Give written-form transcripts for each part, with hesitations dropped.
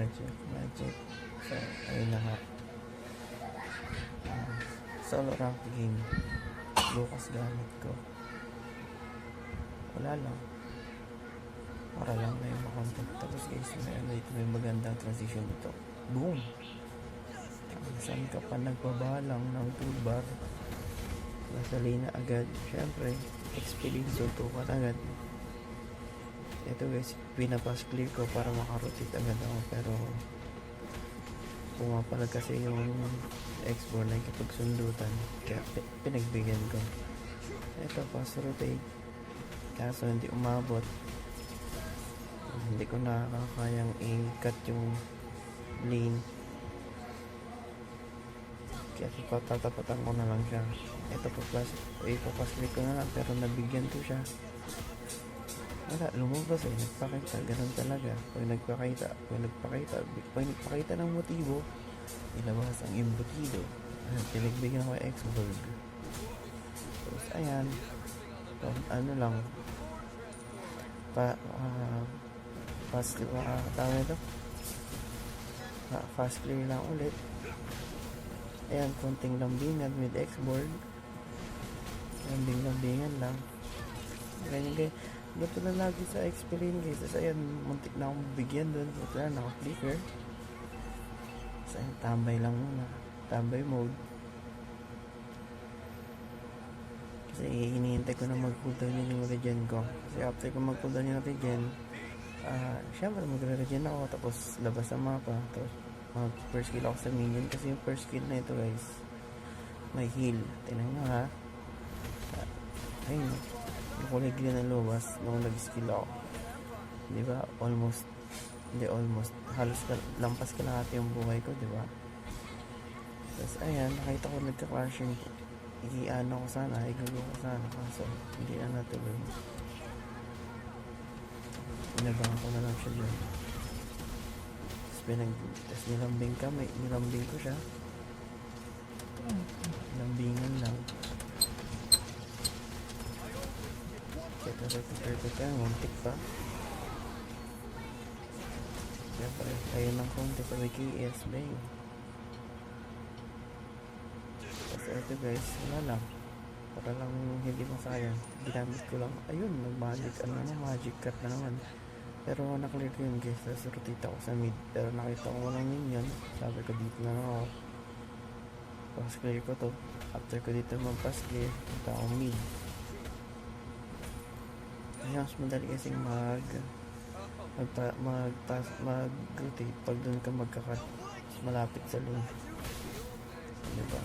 Magic. So, ayun na nga. Solo rank game. Bukas gamit ko. Wala lang. Para lang na yung content. Tapos guys, may magandang transition dito. Boom! Saan ka pa nagbabalang ng toolbar? Gasolina agad. Syempre, experience tutukan agad. Ito guys, pinapass clear ko para makarotate agad ako. Pero pumapalag kasi yung export na kapag sundutan. Kaya pinagbigyan ko. Ito, pass rotate. Kaso hindi umabot. Hindi ko nakakayang i-cut yung lane. Kaya tatapatan ko na lang siya. Ito po ipapass clear ko na lang pero nabigyan ko siya. Wala, lumabas nagpakita, ganun talaga. Pag nagpakita ng motibo, ilabas ang imbutido. Pinagbigyan ko yung X-Bird. Tapos, ayan. So, ano lang, fast clear lang ulit. Ayan, konting lambingan with X-Board. Lambingan lang. Ganyan. Ganito na lagi sa experience guys. Tapos ayan, muntik na akong bigyan dun. Ito na, naka-flicker. Tapos ayan, tambay lang muna. Tambay mode. Kasi hinihintay ko na mag-cooldown yun yung regen ko. Kasi after ko mag-cooldown yung regen, syempre magre-regen ako. Tapos labas ang mapa. Tapos mag-first kill ako sa minion. Kasi yung first kill na ito guys, may heal. Tingnan nyo ha. Ayun. Kulay green ang luwas nung nag-skill ako. Diba? Almost. Halos lampas ka lahat yung buhay ko, diba? Tapos ayan, nakita ko nagka-crashing. Ikiano ko sana, igulo ko sana. Kaso, hindi na natuloy. Inabangan ko na lang siya dyan. Tapos nilambing ko siya. Lambingan lang. Ito, muntik pa. Siyempre, kayo ng konti pa may KS, bang. Tapos ito guys, wala lang. Para lang hindi masayang. Ginamit ko lang. Ayun, magic cut na naman. Pero naklear ko yun guys. Tapos rotate ako sa mid. Pero nakita ko walang minion. Sabi ko dito na ako. Pass clear ko to. After ko dito mag-pass clear, punta ako mid. Kaya mas madali kasing mag-rotate pag doon ka magkakat malapit sa lane, diba?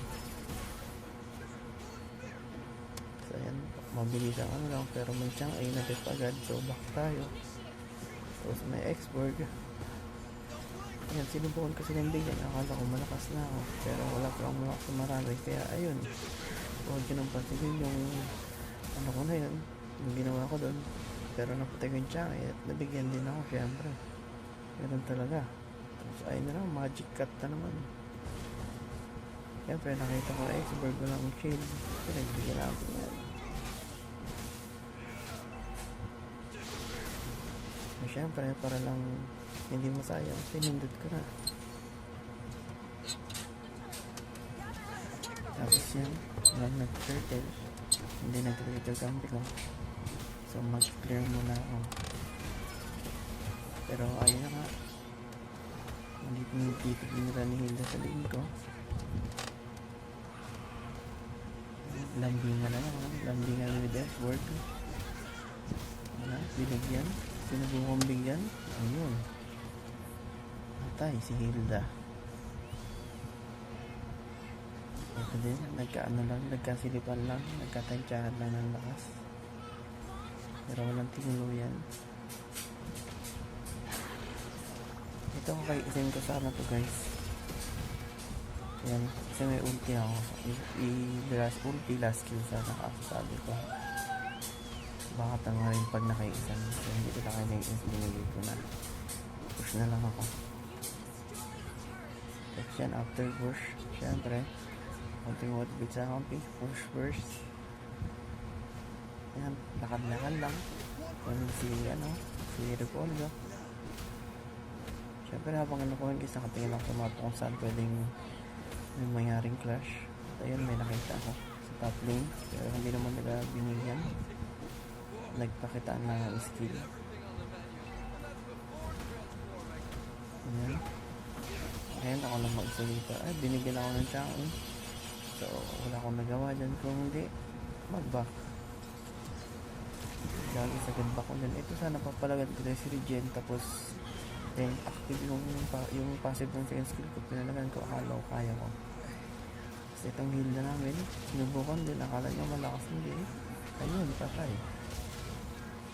So ayan, mabilis ang ano lang, pero may siyang ay natip agad, so back tayo. Tapos may X-Borg. Ayan, sinubukan kasi ng bigyan, akala ko malakas na ako, pero wala ko lang malakas na marami. Kaya ayun, huwag yun ang patigin yung ano ko na yun, yung ginawa ko doon. Pero naputay ko yung tsangay at nabigyan din ako syempre. Ganun talaga. Tapos ayun na lang, magic cut na naman. Syempre nakita ko X-Bird ko lang shield. Pinagbigyan natin yan. So, syempre para lang hindi masayang, pinindot ko na. Tapos yan, lang nag-turtle. Hindi nag-turtle camp ko. So mag-clear muna ako. Pero ayun na nga. Nandito yung titignan ni Hilda sa lane ko. Lambingan na lang. Lambingan with F-word. Wala, binigyan. Sinubukong bigyan. Ayun. Patay si Hilda. Ito din, nagkasilipan lang. Nagkatansyahan lang ng lakas. Pero walang tinuluyan. Ito ko kay isin ko sana to guys. Yan, kasi may ulti ako. Ulti last kill sana kasi sabi ko. Baka tanga rin pag nakaisan. So hindi ko na kayo naiis, binigay ko na. Push na lang ako. Tapos yan, after push, syempre, konting motivate sa akin, push first. Ayan, lakad-lakad lang. Kung si Repolyo. Siyempre habang ano ko yun guys, nakatingin ako sa mapa kung saan pwedeng may mangyaring clash. At ayun, may nakita ako sa top lane, pero hindi naman nila binigyan. Nagpakitaan lang ng skill. Ayan. Ayan, ako lang mag-isa dito. Ay, binigyan ako ng Chang'e. So, wala akong nagawa dyan. Kung hindi, mag-back. Lagi sa back ko dyan. Ito sana papalagan ko dahil si Regen. Tapos, then, active yung passive ng second skill ko. Pinalagan ko, akala ko kaya ko. Tapos, itong heal na namin. Sinubukan din. Akala nyo malakas. Hindi. Ayun, patay.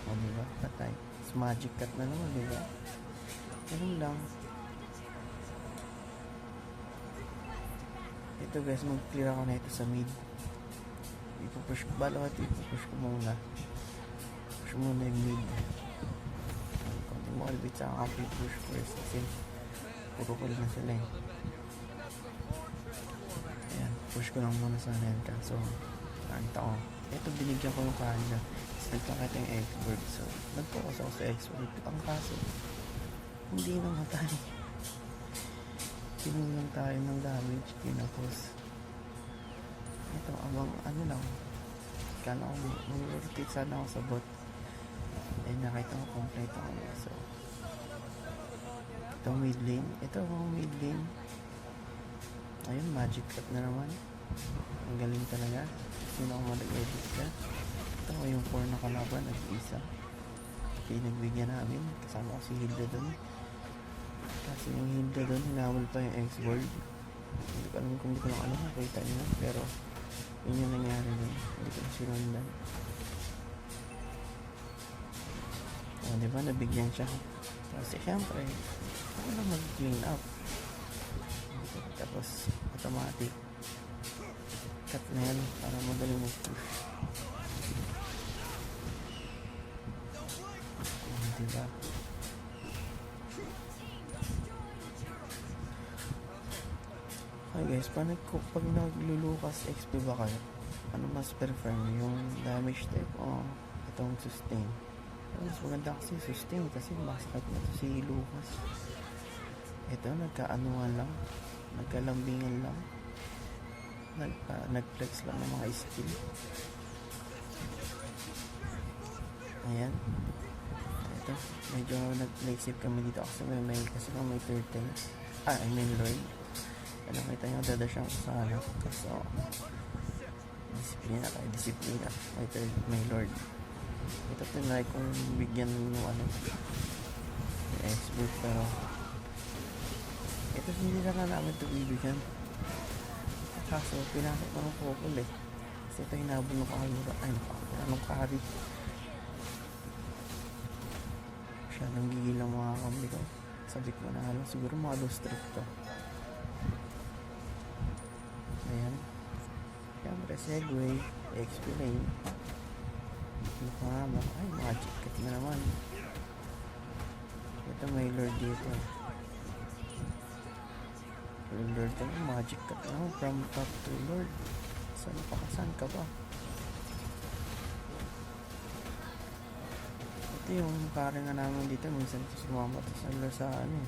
O, diba? Patay. Tapos, magic cut na naman, diba? Ganun lang. Ito guys, mag-clear ako na ito sa mid. Ipupush ko, ipupush ko muna. Push muna yung mid. Konting mo albit sa akin, push first. Kasi, puro call na sila eh. Ayan, push ko lang muna sa yan. So, nakita ko. Ito, binigyan ko yung kanya. Tapos, nagpakita yung expert. So, nag-focus ako sa expert. Ang kaso, hindi na matay. Kinulang tayo ng damage. Tinapos ito abang ano lang, kala ko mag-rotate sana ako sa bot, eh nakita ko complete ako. So ito mid lane, ayun, magic cut na naman. Ang galing talaga. Sino ako mag-edit ka. Ito yung 4 na kalaban, nag-isa pinagbigyan namin, kasama ko si Hilda dun. Kasi yung Hilda dun, hinawal pa yung X-World. Hindi ko alam kung hindi ko lang alam, nakita nyo. Pero, yun yung nangyari dun. Hindi ko na sinundan. O, diba, nabigyan siya. Kasi, syempre, ako lang mag-clean up. Tapos, automatic. Cut na yan, para madali mo push. O, diba? Okay guys, pag naglulukas XP ba kayo, ano mas prefer nyo? Yung damage type o itong sustain? Mas maganda kasi sustain kasi masakit na to si Lucas. Ito, nagkaanuhan lang, nagkalambingan lang, nagflex lang ng mga skill. Ayan. Ito, medyo nag-play-safe kami dito kasi may turtle. I mean Lord. Ano, kita nyo, dadash ang sa ano. So, disiplina. May Lord. Ito tinry kong bigyan yung ano, yung expert, pero ito hindi na namin ito bibigyan. Kaso, pinasok ko ng popol eh. Kasi ito hinabol ng kahalura. Ay, anong kahari. Siya nang gigil ang mga kambi ko. Sabi ko na halos siguro mga low streak to. Ayan. Siyempre, segue. Explain. Nakahama. Ay, magic cut na naman. Ito may Lord dito. Lord ito. Magic cut na naman. From top to Lord. Saan ka ba? Ito yung pare nga namin dito. Minsan ito sumama sa ano eh.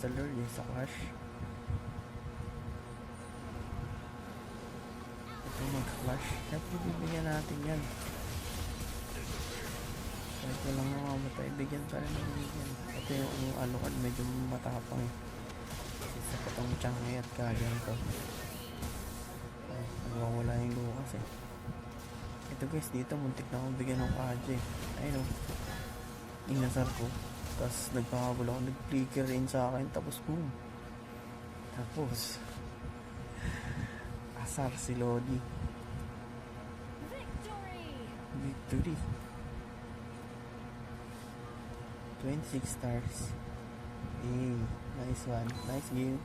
Sa Lord eh. Sa Clash. Mag-flash. Siyempre bibigyan natin yan. Kahit walang mamamatay, bigyan pa rin ng bigyan. Ito yung Alucard, medyo matapang eh. Kasi sa patong Chang'e at Kagan ko. Ay, nagwawala yung Lucas eh. Ito guys, dito muntik na akong bigyan ng KJ. Ayun o. Inasar ko. Tapos nagpakabula ako, nag-flicker in sa akin. Tapos boom. Tapos asar si Lodi. Victory. 26 stars. Hey, nice one. Nice game.